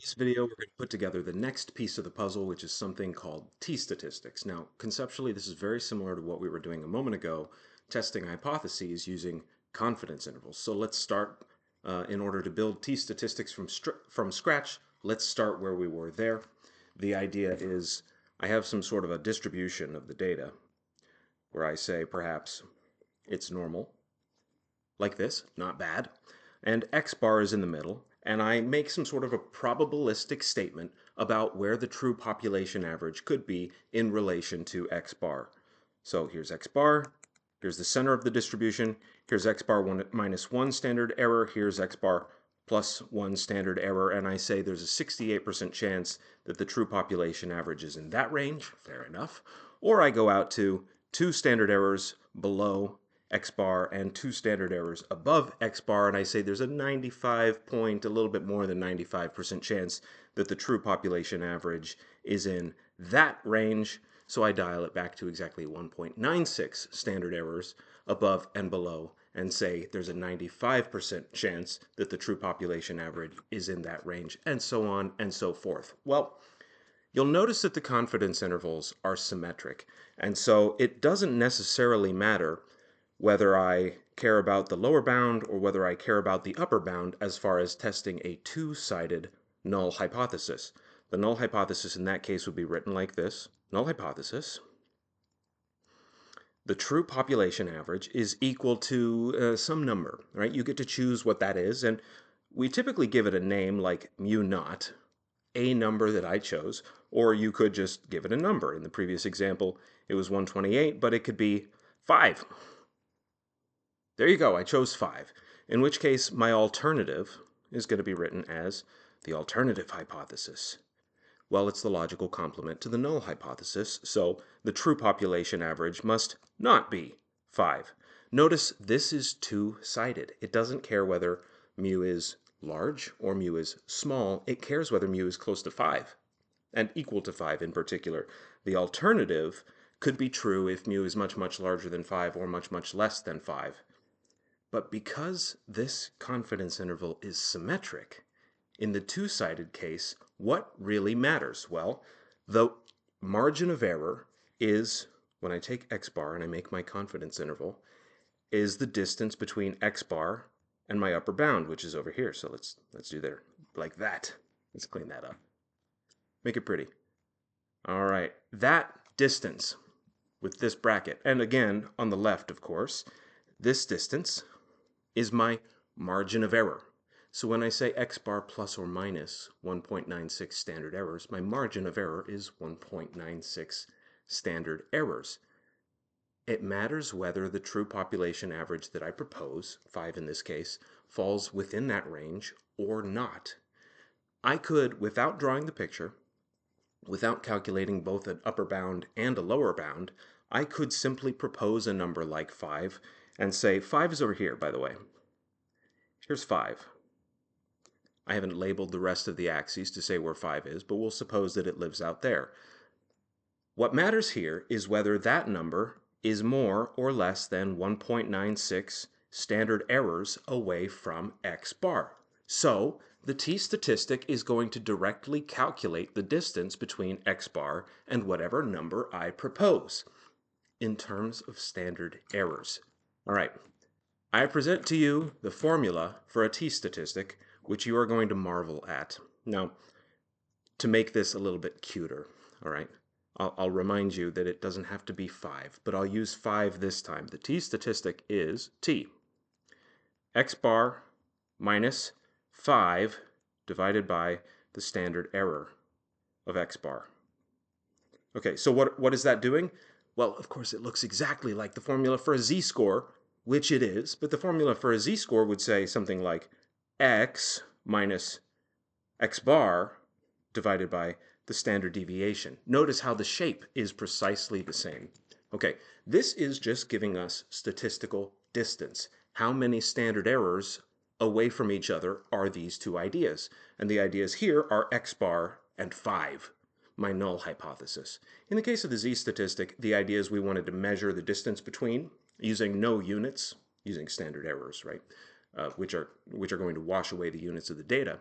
This video, we're going to put together the next piece of the puzzle, which is something called t-statistics. Now, conceptually, this is very similar to what we were doing a moment ago, testing hypotheses using confidence intervals. So let's start, in order to build t-statistics from scratch, let's start where we were there. The idea is I have some sort of a distribution of the data where I say perhaps it's normal, like this, not bad, and x bar is in the middle, and I make some sort of a probabilistic statement about where the true population average could be in relation to x bar. So here's x bar, here's the center of the distribution, here's x bar minus 1 standard error, here's x bar plus 1 standard error, and I say there's a 68% chance that the true population average is in that range, fair enough, or I go out to 2 standard errors below x bar and 2 standard errors above x bar, and I say there's a 95 point, a little bit more than 95% chance that the true population average is in that range, so I dial it back to exactly 1.96 standard errors above and below and say there's a 95% chance that the true population average is in that range, and so on and so forth. Well, you'll notice that the confidence intervals are symmetric, and so it doesn't necessarily matter whether I care about the lower bound or whether I care about the upper bound as far as testing a two-sided null hypothesis. The null hypothesis in that case would be written like this. Null hypothesis. The true population average is equal to some number, right? You get to choose what that is, and we typically give it a name like mu naught, a number that I chose, or you could just give it a number. In the previous example, it was 128, but it could be 5. There you go, I chose 5, in which case my alternative is going to be written as the alternative hypothesis. Well, it's the logical complement to the null hypothesis, so the true population average must not be 5. Notice this is two-sided. It doesn't care whether mu is large or mu is small. It cares whether mu is close to 5, and equal to 5 in particular. The alternative could be true if mu is much, much larger than 5 or much, much less than 5. But because this confidence interval is symmetric, in the two-sided case, what really matters? Well, the margin of error is, when I take x bar and I make my confidence interval, is the distance between x bar and my upper bound, which is over here. So let's do there like that. Let's clean that up. Make it pretty. All right, that distance with this bracket, and again, on the left, of course, this distance is my margin of error. So when I say x bar plus or minus 1.96 standard errors, my margin of error is 1.96 standard errors. It matters whether the true population average that I propose, 5 in this case, falls within that range or not. I could, without drawing the picture, without calculating both an upper bound and a lower bound, I could simply propose a number like 5 and say 5 is over here, by the way. Here's 5. I haven't labeled the rest of the axes to say where 5 is, but we'll suppose that it lives out there. What matters here is whether that number is more or less than 1.96 standard errors away from x bar. So the t-statistic is going to directly calculate the distance between x bar and whatever number I propose in terms of standard errors. All right, I present to you the formula for a t-statistic, which you are going to marvel at. Now, to make this a little bit cuter, all right, I'll remind you that it doesn't have to be 5, but I'll use 5 this time. The t-statistic is t. X bar minus 5 divided by the standard error of x bar. Okay, so what is that doing? Well, of course, it looks exactly like the formula for a z-score, which it is, but the formula for a z-score would say something like x minus x bar divided by the standard deviation. Notice how the shape is precisely the same. Okay, this is just giving us statistical distance. How many standard errors away from each other are these two ideas? And the ideas here are x bar and 5, my null hypothesis. In the case of the z-statistic, the idea is we wanted to measure the distance between using no units, using standard errors, right, which are going to wash away the units of the data.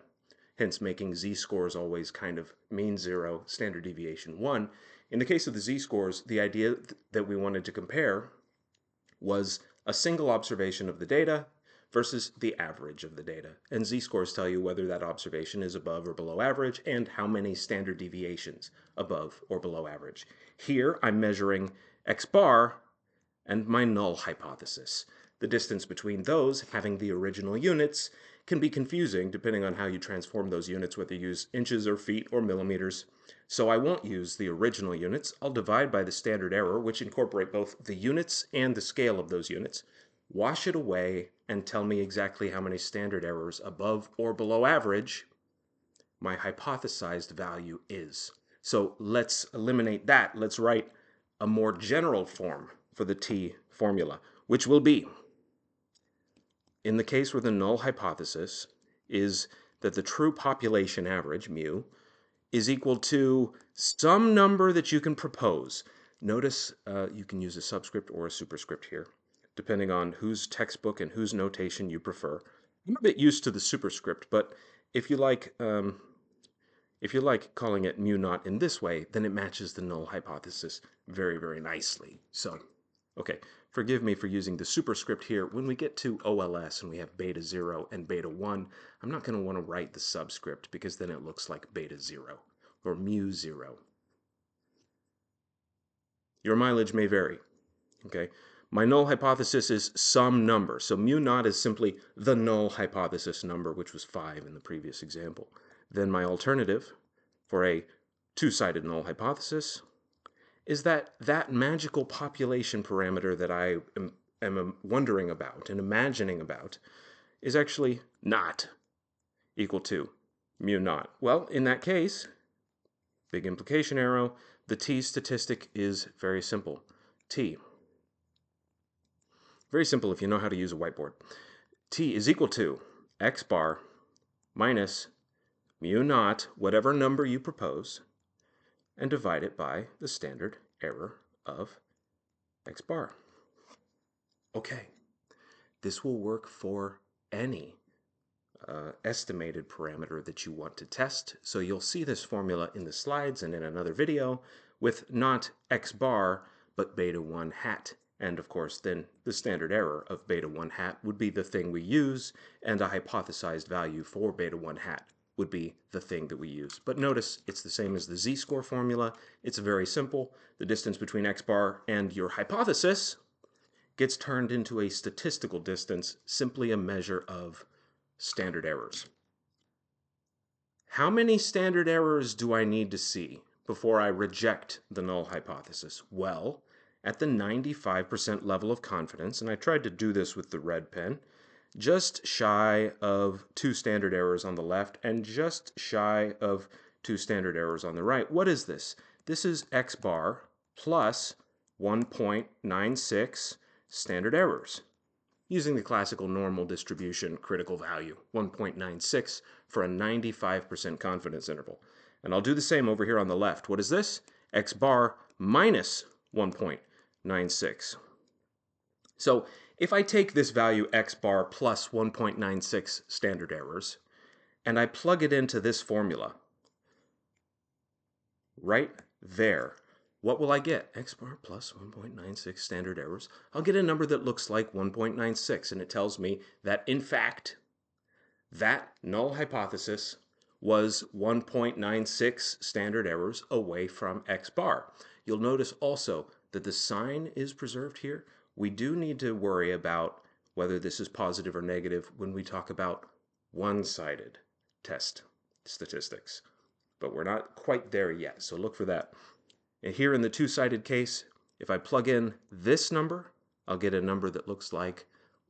hence making z-scores always kind of mean 0, standard deviation 1. In the case of the z-scores, the idea that we wanted to compare was a single observation of the data versus the average of the data. And z-scores tell you whether that observation is above or below average and how many standard deviations above or below average. Here I'm measuring x bar and my null hypothesis. The distance between those, having the original units, can be confusing depending on how you transform those units, whether you use inches or feet or millimeters. So I won't use the original units. I'll divide by the standard error, which incorporate both the units and the scale of those units, wash it away, and tell me exactly how many standard errors above or below average my hypothesized value is. So let's eliminate that. Let's write a more general form for the t formula, which will be, in the case where the null hypothesis is that the true population average, mu, is equal to some number that you can propose. Notice you can use a subscript or a superscript here, depending on whose textbook and whose notation you prefer. I'm a bit used to the superscript, but if you like calling it mu naught in this way, then it matches the null hypothesis very, very nicely. So, okay, forgive me for using the superscript here. When we get to OLS and we have beta 0 and beta 1, I'm not going to want to write the subscript because then it looks like beta 0 or mu 0. Your mileage may vary, okay? My null hypothesis is some number. So mu naught is simply the null hypothesis number, which was 5 in the previous example. Then my alternative for a two-sided null hypothesis is that magical population parameter that I am wondering about and imagining about is actually not equal to mu naught. Well, in that case, big implication arrow, the t-statistic is very simple. T. Very simple if you know how to use a whiteboard. T is equal to x bar minus mu naught, whatever number you propose, and divide it by the standard error of x bar. Okay, this will work for any estimated parameter that you want to test. So you'll see this formula in the slides and in another video with not x bar, but beta 1 hat. And of course, then the standard error of beta 1 hat would be the thing we use, and a hypothesized value for beta 1 hat would be the thing that we use. But notice it's the same as the z-score formula. It's very simple. The distance between x bar and your hypothesis gets turned into a statistical distance, simply a measure of standard errors. How many standard errors do I need to see before I reject the null hypothesis? Well, at the 95% level of confidence, and I tried to do this with the red pen, just shy of 2 standard errors on the left and just shy of 2 standard errors on the right. What is this? This is x bar plus 1.96 standard errors, using the classical normal distribution critical value, 1.96 for a 95% confidence interval. And I'll do the same over here on the left. What is this? X bar minus 1.96. So if I take this value x bar plus 1.96 standard errors, and I plug it into this formula, right there, what will I get? X bar plus 1.96 standard errors. I'll get a number that looks like 1.96, and it tells me that, in fact, that null hypothesis was 1.96 standard errors away from x bar. You'll notice also that the sign is preserved here. We do need to worry about whether this is positive or negative when we talk about one-sided test statistics. But we're not quite there yet, so look for that. And here in the two-sided case, if I plug in this number, I'll get a number that looks like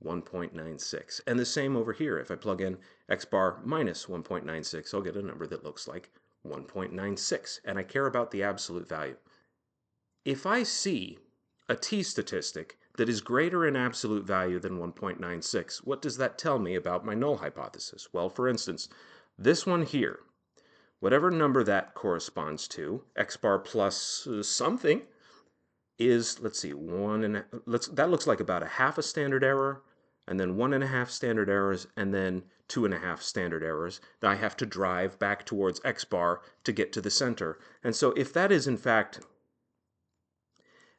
1.96. And the same over here. If I plug in x bar minus 1.96, I'll get a number that looks like 1.96. And I care about the absolute value. If I see a t-statistic that is greater in absolute value than 1.96, what does that tell me about my null hypothesis? Well, for instance, this one here, whatever number that corresponds to, x bar plus something, is, let's see, that looks like about a half a standard error, and then 1.5 standard errors, and then 2.5 standard errors that I have to drive back towards x bar to get to the center. And so if that is in fact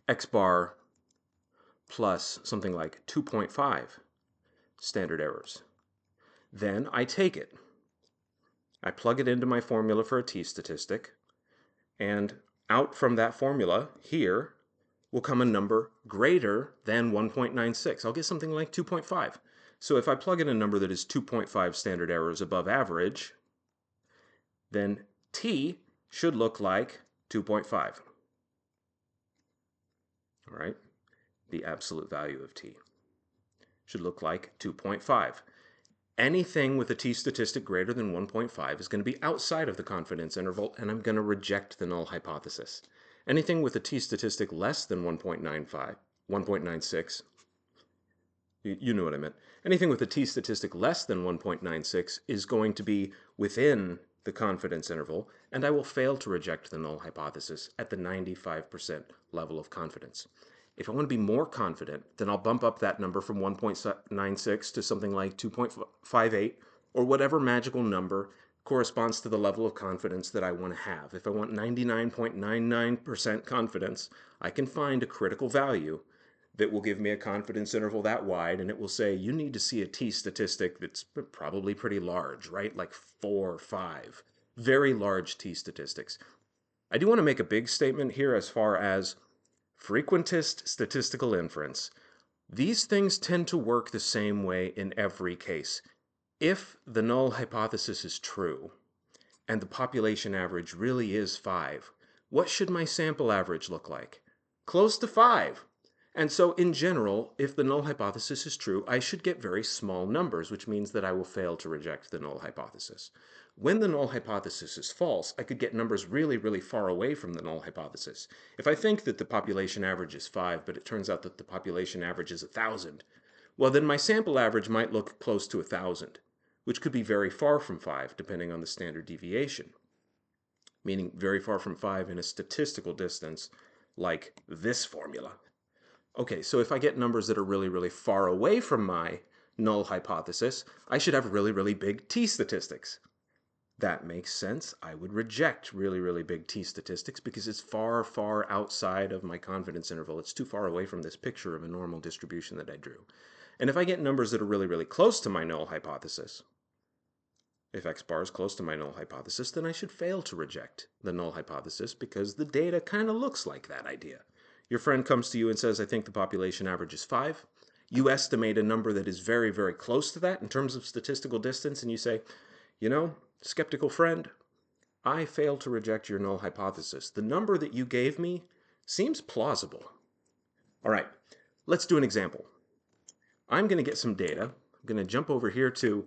x bar plus something like 2.5 standard errors, then I take it. I plug it into my formula for a t-statistic, and out from that formula here will come a number greater than 1.96. I'll get something like 2.5. So if I plug in a number that is 2.5 standard errors above average, then t should look like 2.5. All right, the absolute value of t should look like 2.5. Anything with a t-statistic greater than 1.5 is going to be outside of the confidence interval, and I'm going to reject the null hypothesis. Anything with a t-statistic less than 1.95, 1.96, you know what I meant. Anything with a t-statistic less than 1.96 is going to be within the confidence interval, and I will fail to reject the null hypothesis at the 95% level of confidence. If I want to be more confident, then I'll bump up that number from 1.96 to something like 2.58, or whatever magical number corresponds to the level of confidence that I want to have. If I want 99.99% confidence, I can find a critical value that will give me a confidence interval that wide, and it will say you need to see a t-statistic that's probably pretty large, right? Like 4 or 5. Very large t-statistics. I do want to make a big statement here as far as frequentist statistical inference. These things tend to work the same way in every case. If the null hypothesis is true, and the population average really is 5, what should my sample average look like? Close to 5. And so in general, if the null hypothesis is true, I should get very small numbers, which means that I will fail to reject the null hypothesis. When the null hypothesis is false, I could get numbers really, really far away from the null hypothesis. If I think that the population average is 5, but it turns out that the population average is 1,000, well, then my sample average might look close to 1,000, which could be very far from 5, depending on the standard deviation, meaning very far from 5 in a statistical distance, like this formula. Okay, so if I get numbers that are really, really far away from my null hypothesis, I should have really, really big t-statistics. That makes sense. I would reject really, really big t-statistics because it's far, far outside of my confidence interval. It's too far away from this picture of a normal distribution that I drew. And if I get numbers that are really, really close to my null hypothesis, if x bar is close to my null hypothesis, then I should fail to reject the null hypothesis because the data kind of looks like that idea. Your friend comes to you and says, I think the population average is 5. You estimate a number that is very, very close to that in terms of statistical distance, and you say, you know, skeptical friend, I fail to reject your null hypothesis. The number that you gave me seems plausible. All right, let's do an example. I'm going to get some data. I'm going to jump over here to,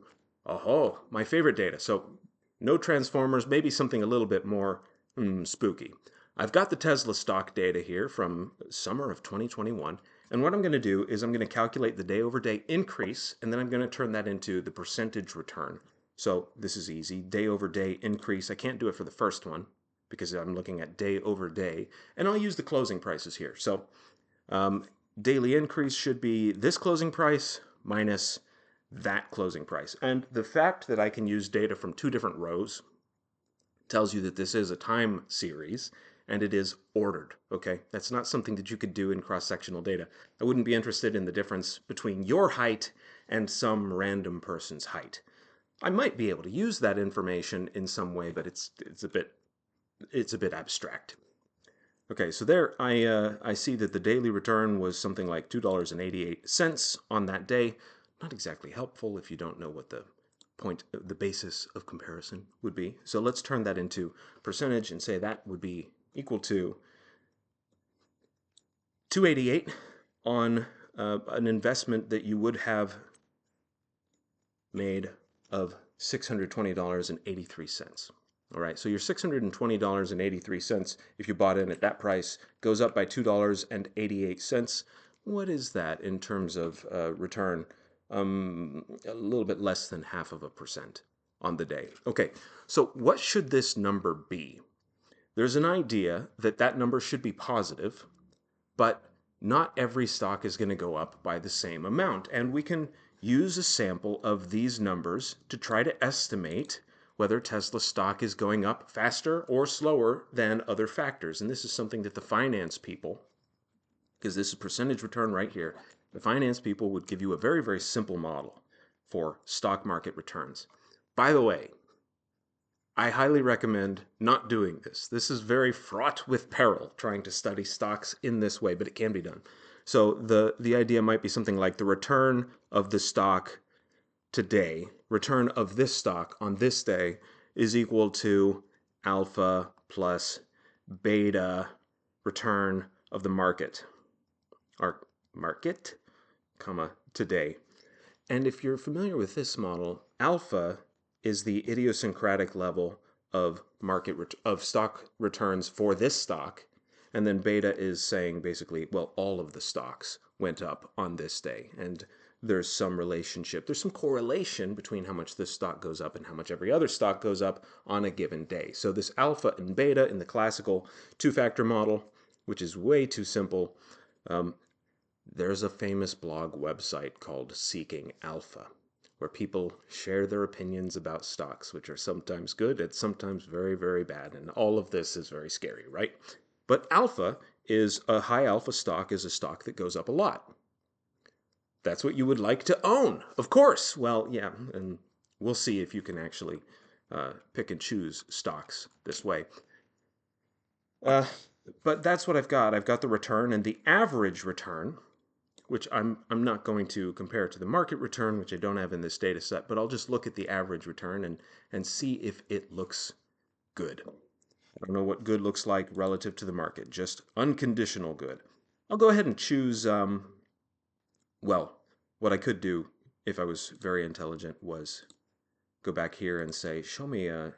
my favorite data. So no transformers, maybe something a little bit more spooky. I've got the Tesla stock data here from summer of 2021, and what I'm going to do is I'm going to calculate the day-over-day increase, and then I'm going to turn that into the percentage return. So this is easy, day-over-day increase. I can't do it for the first one because I'm looking at day-over-day, and I'll use the closing prices here. So daily increase should be this closing price minus that closing price. And the fact that I can use data from 2 different rows tells you that this is a time series, and it is ordered, okay? That's not something that you could do in cross-sectional data. I wouldn't be interested in the difference between your height and some random person's height. I might be able to use that information in some way, but it's a bit abstract. Okay, so there I see that the daily return was something like $2.88 on that day. Not exactly helpful if you don't know what the basis of comparison would be. So let's turn that into percentage and say that would be equal to 288 on an investment that you would have made of $620.83. All right, so your $620.83, if you bought in at that price, goes up by $2.88. What is that in terms of return? A little bit less than 0.5% on the day. Okay, so what should this number be? There's an idea that that number should be positive, but not every stock is going to go up by the same amount. And we can use a sample of these numbers to try to estimate whether Tesla stock is going up faster or slower than other factors. And this is something that the finance people, because this is percentage return right here, the finance people would give you a very, very simple model for stock market returns. By the way, I highly recommend not doing this. This is very fraught with peril, trying to study stocks in this way, but it can be done. So the idea might be something like the return of the stock today, return of this stock on this day is equal to alpha plus beta return of the market, or market, comma, today. And if you're familiar with this model, alpha is the idiosyncratic level of stock returns for this stock, and then beta is saying basically, well, all of the stocks went up on this day, and there's some relationship, there's some correlation between how much this stock goes up and how much every other stock goes up on a given day. So this alpha and beta in the classical two-factor model, which is way too simple, there's a famous blog website called Seeking Alpha, where people share their opinions about stocks, which are sometimes good and sometimes very, very bad. And all of this is very scary, right? But alpha is a high alpha stock is a stock that goes up a lot. That's what you would like to own, of course. Well, yeah, and we'll see if you can actually pick and choose stocks this way. But that's what I've got. I've got the return and the average return, which I'm not going to compare to the market return, which I don't have in this data set, but I'll just look at the average return and see if it looks good. I don't know what good looks like relative to the market, just unconditional good. I'll go ahead and choose, well, what I could do if I was very intelligent was go back here and say, show me a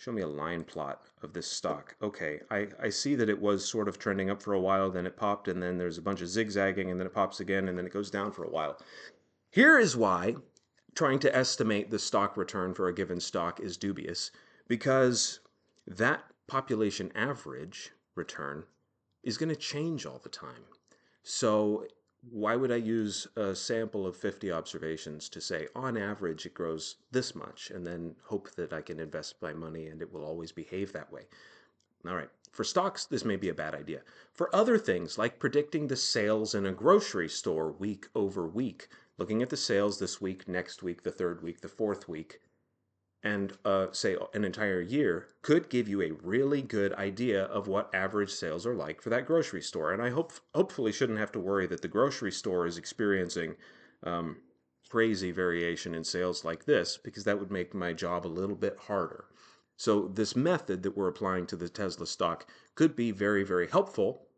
line plot of this stock. Okay, I see that it was sort of trending up for a while, then it popped, and then there's a bunch of zigzagging, and then it pops again, and then it goes down for a while. Here is why trying to estimate the stock return for a given stock is dubious, because that population average return is going to change all the time. So why would I use a sample of 50 observations to say on average it grows this much and then hope that I can invest my money and it will always behave that way? All right, for stocks, this may be a bad idea. For other things like predicting the sales in a grocery store week over week, looking at the sales this week, next week, the third week, the fourth week, and say an entire year could give you a really good idea of what average sales are like for that grocery store. And I hopefully shouldn't have to worry that the grocery store is experiencing crazy variation in sales like this, because that would make my job a little bit harder. So this method that we're applying to the Tesla stock could be very, very helpful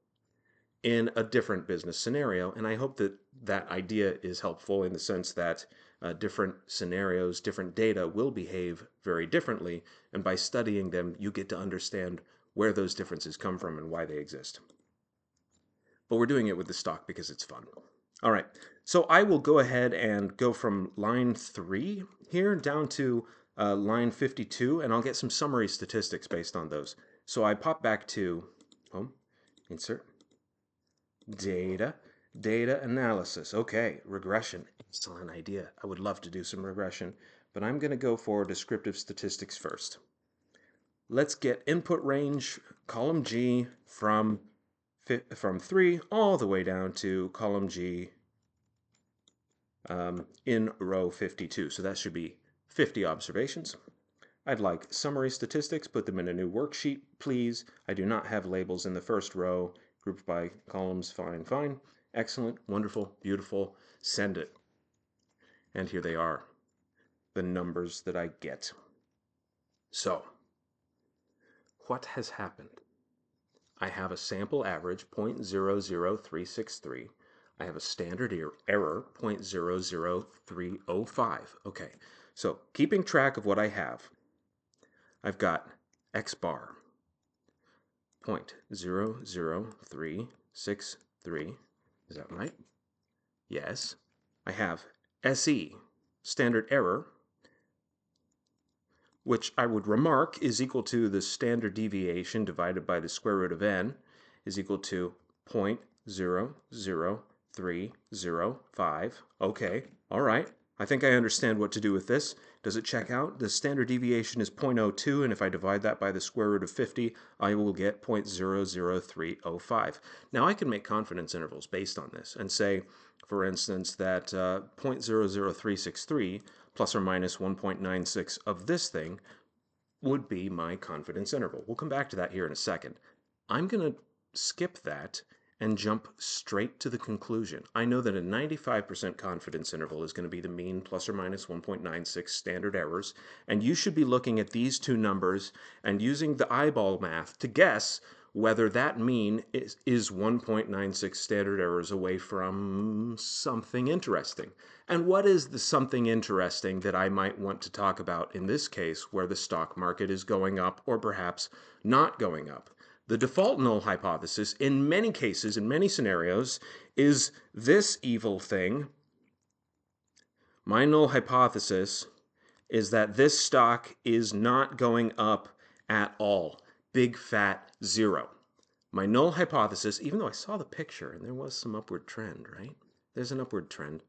in a different business scenario. And I hope that that idea is helpful in the sense that different scenarios, different data will behave very differently. And by studying them, you get to understand where those differences come from and why they exist. But we're doing it with the stock because it's fun. All right, so I will go ahead and go from line 3 here down to line 52, and I'll get some summary statistics based on those. So I pop back to Home, Insert, Data, Data Analysis. Okay, regression. Excellent idea. I would love to do some regression, but I'm going to go for descriptive statistics first. Let's get input range, column G, from 3 all the way down to column G in row 52. So that should be 50 observations. I'd like summary statistics, put them in a new worksheet, please. I do not have labels in the first row, grouped by columns, fine, fine. Excellent, wonderful, beautiful, send it. And here they are, the numbers that I get. So, what has happened? I have a sample average, 0.00363. I have a standard error, 0.00305. Okay, so keeping track of what I have, I've got X bar, 0.00363. Is that right? Yes. I have SE, standard error, which I would remark is equal to the standard deviation divided by the square root of n, is equal to 0.003 3, 0, 5. Okay, all right. I think I understand what to do with this. Does it check out? The standard deviation is 0.02, and if I divide that by the square root of 50, I will get 0.00305. Now I can make confidence intervals based on this and say, for instance, that 0.00363 plus or minus 1.96 of this thing would be my confidence interval. We'll come back to that here in a second. I'm going to skip that and jump straight to the conclusion. I know that a 95% confidence interval is going to be the mean plus or minus 1.96 standard errors, and you should be looking at these two numbers and using the eyeball math to guess whether that mean is 1.96 standard errors away from something interesting. And what is the something interesting that I might want to talk about in this case where the stock market is going up or perhaps not going up? The default null hypothesis in many cases, in many scenarios, is this evil thing. My null hypothesis is that this stock is not going up at all. Big fat zero. My null hypothesis, even though I saw the picture and there was some upward trend, right? There's an upward trend.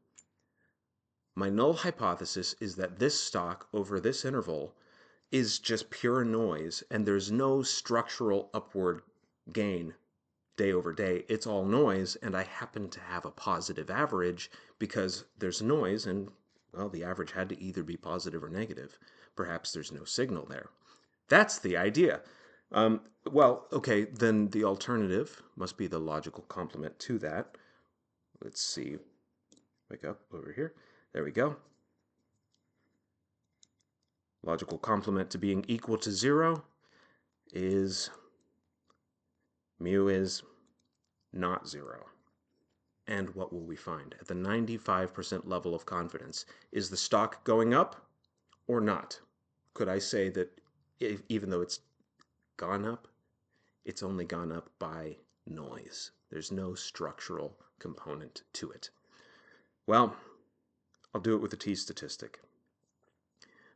My null hypothesis is that this stock over this interval is just pure noise and there's no structural upward gain day over day. It's all noise, and I happen to have a positive average because there's noise and, well, the average had to either be positive or negative. Perhaps there's no signal there. That's the idea. Well, okay, then the alternative must be the logical complement to that. Let's see. Wake up over here. There we go. Logical complement to being equal to 0 is mu is not 0. And what will we find? At the 95% level of confidence, is the stock going up or not? Could I say that even though it's gone up, it's only gone up by noise? There's no structural component to it. Well, I'll do it with a t-statistic.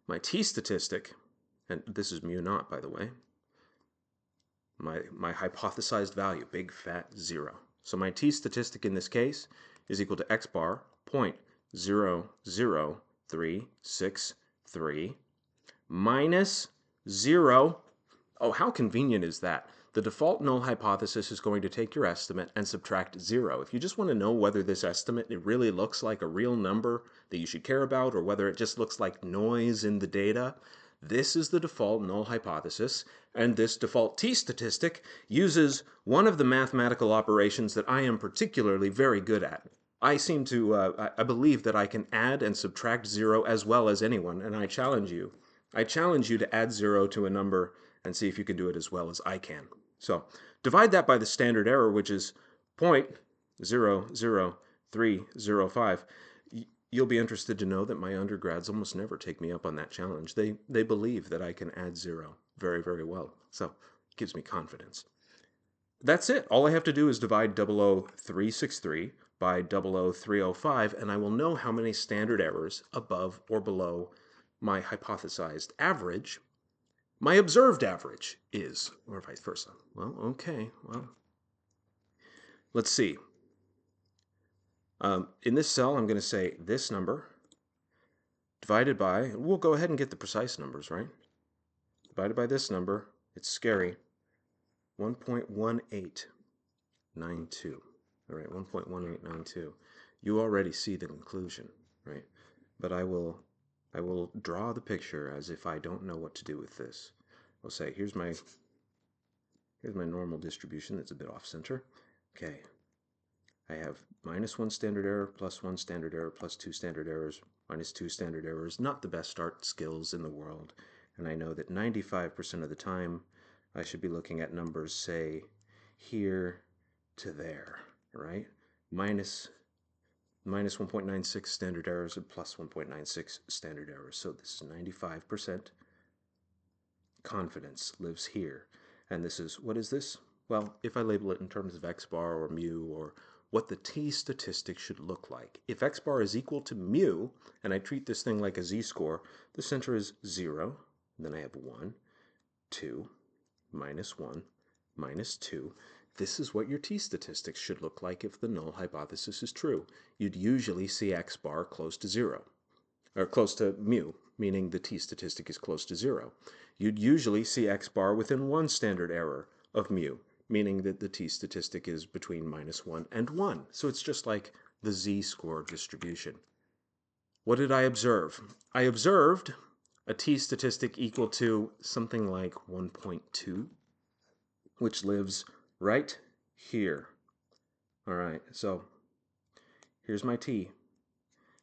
My t-statistic, and this is mu naught, by the way, my hypothesized value, big fat 0. So my t-statistic in this case is equal to x bar 0.00363 minus 0. Oh, how convenient is that? The default null hypothesis is going to take your estimate and subtract 0. If you just want to know whether this estimate it really looks like a real number that you should care about or whether it just looks like noise in the data, this is the default null hypothesis, and this default t-statistic uses one of the mathematical operations that I am particularly very good at. I believe that I can add and subtract 0 as well as anyone, and I challenge you. I challenge you to add 0 to a number and see if you can do it as well as I can. So divide that by the standard error, which is 0.00305. You'll be interested to know that my undergrads almost never take me up on that challenge. They believe that I can add 0 very, very well. So it gives me confidence. That's it. All I have to do is divide 00363 by 00305, and I will know how many standard errors above or below my hypothesized average, my observed average is, or vice versa. Well, okay, well, let's see. In this cell, I'm going to say this number divided by, we'll go ahead and get the precise numbers, right? Divided by this number, it's scary, 1.1892. All right, 1.1892. You already see the conclusion, right? But I will draw the picture as if I don't know what to do with this. I'll say, here's my normal distribution that's a bit off center. Okay. I have minus 1 standard error, plus 1 standard error, plus 2 standard errors, minus 2 standard errors. Not the best art skills in the world. And I know that 95% of the time I should be looking at numbers, say, here to there, right? Minus 1.96 standard errors and plus 1.96 standard errors. So this is 95%. Confidence lives here. And this is, what is this? Well, if I label it in terms of x bar or mu or what the t-statistic should look like. If x bar is equal to mu, and I treat this thing like a z-score, the center is 0, then I have 1, 2, minus 1, minus 2. this is what your t-statistics should look like if the null hypothesis is true. You'd usually see x bar close to 0, or close to mu, meaning the t-statistic is close to 0. You'd usually see x bar within one standard error of mu, meaning that the t-statistic is between -1 and 1. So it's just like the z-score distribution. What did I observe? I observed a t-statistic equal to something like 1.2, which lives right here. All right, so here's my t.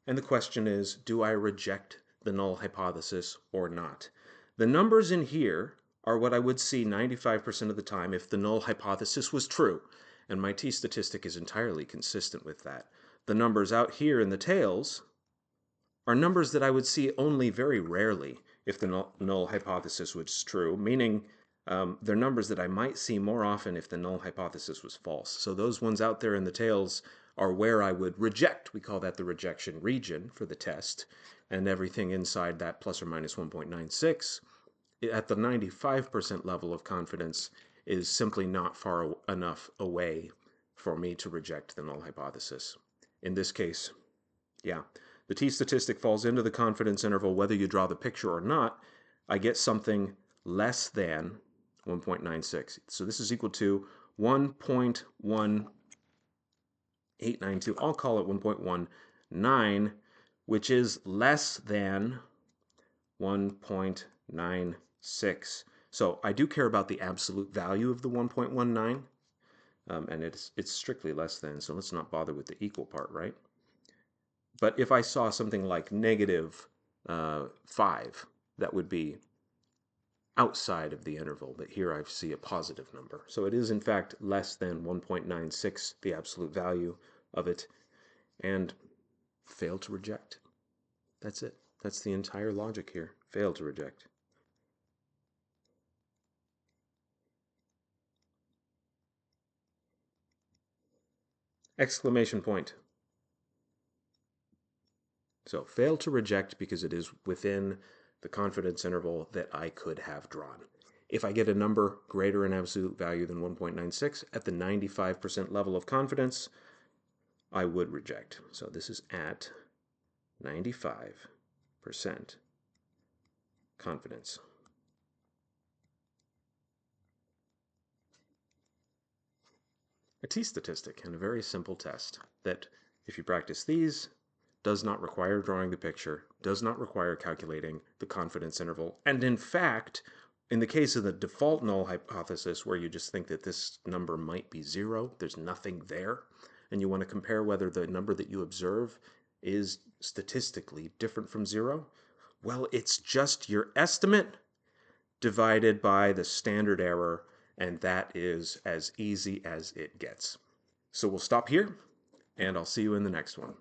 And the question is, do I reject the null hypothesis or not? The numbers in here are what I would see 95% of the time if the null hypothesis was true, and my t-statistic is entirely consistent with that. The numbers out here in the tails are numbers that I would see only very rarely if the null hypothesis was true, meaning they're numbers that I might see more often if the null hypothesis was false. So those ones out there in the tails are where I would reject. We call that the rejection region for the test. And everything inside that plus or minus 1.96 at the 95% level of confidence is simply not far enough away for me to reject the null hypothesis. In this case, yeah, the t-statistic falls into the confidence interval whether you draw the picture or not. I get something less than 1.96. So this is equal to 1.1892. I'll call it 1.19, which is less than 1.96. So I do care about the absolute value of the 1.19, and it's strictly less than, so let's not bother with the equal part, right? But if I saw something like negative 5, that would be outside of the interval, but here I see a positive number. So it is in fact less than 1.96, the absolute value of it, and fail to reject. That's it. That's the entire logic here. Fail to reject. Exclamation point. So fail to reject because it is within the confidence interval that I could have drawn. If I get a number greater in absolute value than 1.96 at the 95% level of confidence, I would reject. So this is at 95% confidence. A t-statistic and a very simple test that, if you practice these, does not require drawing the picture, does not require calculating the confidence interval, and in fact, in the case of the default null hypothesis where you just think that this number might be 0, there's nothing there, and you want to compare whether the number that you observe is statistically different from 0, well, it's just your estimate divided by the standard error, and that is as easy as it gets. So we'll stop here, and I'll see you in the next one.